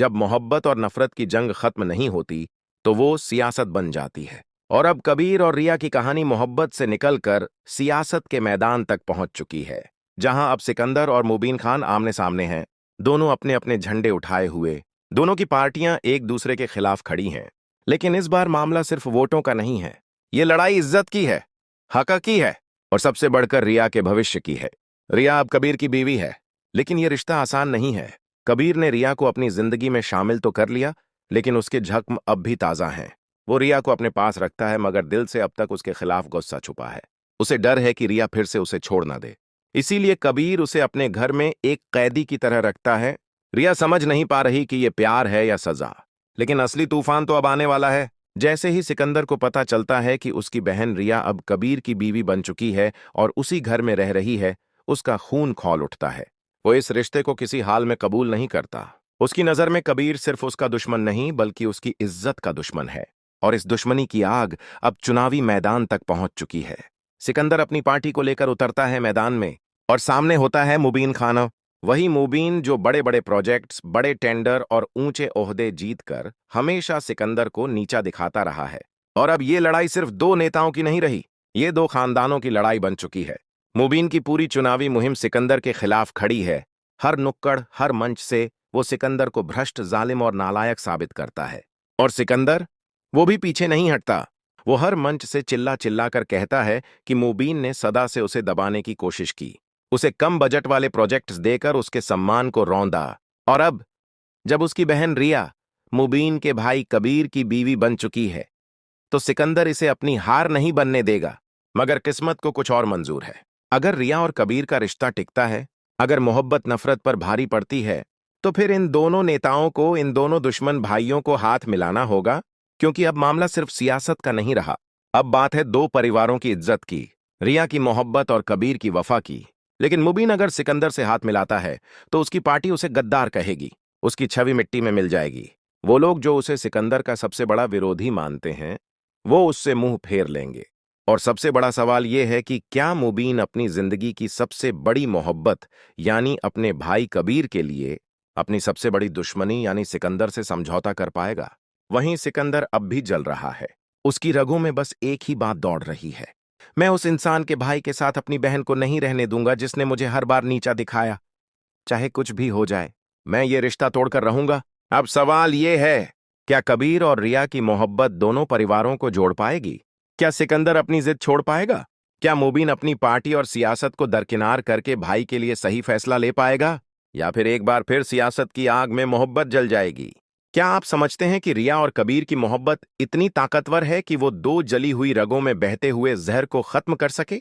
जब मोहब्बत और नफरत की जंग खत्म नहीं होती तो वो सियासत बन जाती है। और अब कबीर और रिया की कहानी मोहब्बत से निकलकर सियासत के मैदान तक पहुंच चुकी है, जहां अब सिकंदर और मुबीन खान आमने सामने हैं। दोनों अपने अपने झंडे उठाए हुए, दोनों की पार्टियां एक दूसरे के खिलाफ खड़ी हैं। लेकिन इस बार मामला सिर्फ वोटों का नहीं है, ये लड़ाई इज्जत की है, हक की है, और सबसे बढ़कर रिया के भविष्य की है। रिया अब कबीर की बीवी है, लेकिन यह रिश्ता आसान नहीं है। कबीर ने रिया को अपनी जिंदगी में शामिल तो कर लिया, लेकिन उसके जख्म अब भी ताजा हैं। वो रिया को अपने पास रखता है, मगर दिल से अब तक उसके खिलाफ गुस्सा छुपा है। उसे डर है कि रिया फिर से उसे छोड़ ना दे। इसीलिए कबीर उसे अपने घर में एक कैदी की तरह रखता है। रिया समझ नहीं पा रही कि यह प्यार है या सजा, लेकिन असली तूफान तो अब आने वाला है। जैसे ही सिकंदर को पता चलता है कि उसकी बहन रिया अब कबीर की बीवी बन चुकी है और उसी घर में रह रही है, उसका खून खौल उठता है। वो इस रिश्ते को किसी हाल में कबूल नहीं करता। उसकी नजर में कबीर सिर्फ उसका दुश्मन नहीं, बल्कि उसकी इज्जत का दुश्मन है। और इस दुश्मनी की आग अब चुनावी मैदान तक पहुंच चुकी है। सिकंदर अपनी पार्टी को लेकर उतरता है मैदान में, और सामने होता है मुबीन खान। वही मुबीन जो बड़े बड़े प्रोजेक्ट्स, बड़े टेंडर और ऊंचे ओहदे जीतकर हमेशा सिकंदर को नीचा दिखाता रहा है। और अब ये लड़ाई सिर्फ दो नेताओं की नहीं रही, ये दो खानदानों की लड़ाई बन चुकी है। मुबीन की पूरी चुनावी मुहिम सिकंदर के खिलाफ खड़ी है। हर नुक्कड़, हर मंच से वो सिकंदर को भ्रष्ट, जालिम और नालायक साबित करता है। और सिकंदर, वो भी पीछे नहीं हटता। वो हर मंच से चिल्ला चिल्ला कर कहता है कि मुबीन ने सदा से उसे दबाने की कोशिश की, उसे कम बजट वाले प्रोजेक्ट्स देकर उसके सम्मान को रौंदा। और अब जब उसकी बहन रिया मुबीन के भाई कबीर की बीवी बन चुकी है, तो सिकंदर इसे अपनी हार नहीं बनने देगा। मगर किस्मत को कुछ और मंजूर है। अगर रिया और कबीर का रिश्ता टिकता है, अगर मोहब्बत नफरत पर भारी पड़ती है, तो फिर इन दोनों नेताओं को, इन दोनों दुश्मन भाइयों को हाथ मिलाना होगा। क्योंकि अब मामला सिर्फ सियासत का नहीं रहा, अब बात है दो परिवारों की इज्जत की, रिया की मोहब्बत और कबीर की वफा की। लेकिन मुबीन अगर सिकंदर से हाथ मिलाता है, तो उसकी पार्टी उसे गद्दार कहेगी, उसकी छवि मिट्टी में मिल जाएगी। वो लोग जो उसे सिकंदर का सबसे बड़ा विरोधी मानते हैं, वो उससे मुंह फेर लेंगे। और सबसे बड़ा सवाल यह है कि क्या मुबीन अपनी जिंदगी की सबसे बड़ी मोहब्बत यानी अपने भाई कबीर के लिए अपनी सबसे बड़ी दुश्मनी यानी सिकंदर से समझौता कर पाएगा? वहीं सिकंदर अब भी जल रहा है। उसकी रगों में बस एक ही बात दौड़ रही है, मैं उस इंसान के भाई के साथ अपनी बहन को नहीं रहने दूंगा जिसने मुझे हर बार नीचा दिखाया। चाहे कुछ भी हो जाए, मैं ये रिश्ता तोड़कर रहूंगा। अब सवाल ये है, क्या कबीर और रिया की मोहब्बत दोनों परिवारों को जोड़ पाएगी? क्या सिकंदर अपनी जिद छोड़ पाएगा? क्या मुबीन अपनी पार्टी और सियासत को दरकिनार करके भाई के लिए सही फैसला ले पाएगा? या फिर एक बार फिर सियासत की आग में मोहब्बत जल जाएगी? क्या आप समझते हैं कि रिया और कबीर की मोहब्बत इतनी ताकतवर है कि वो दो जली हुई रगों में बहते हुए जहर को खत्म कर सके?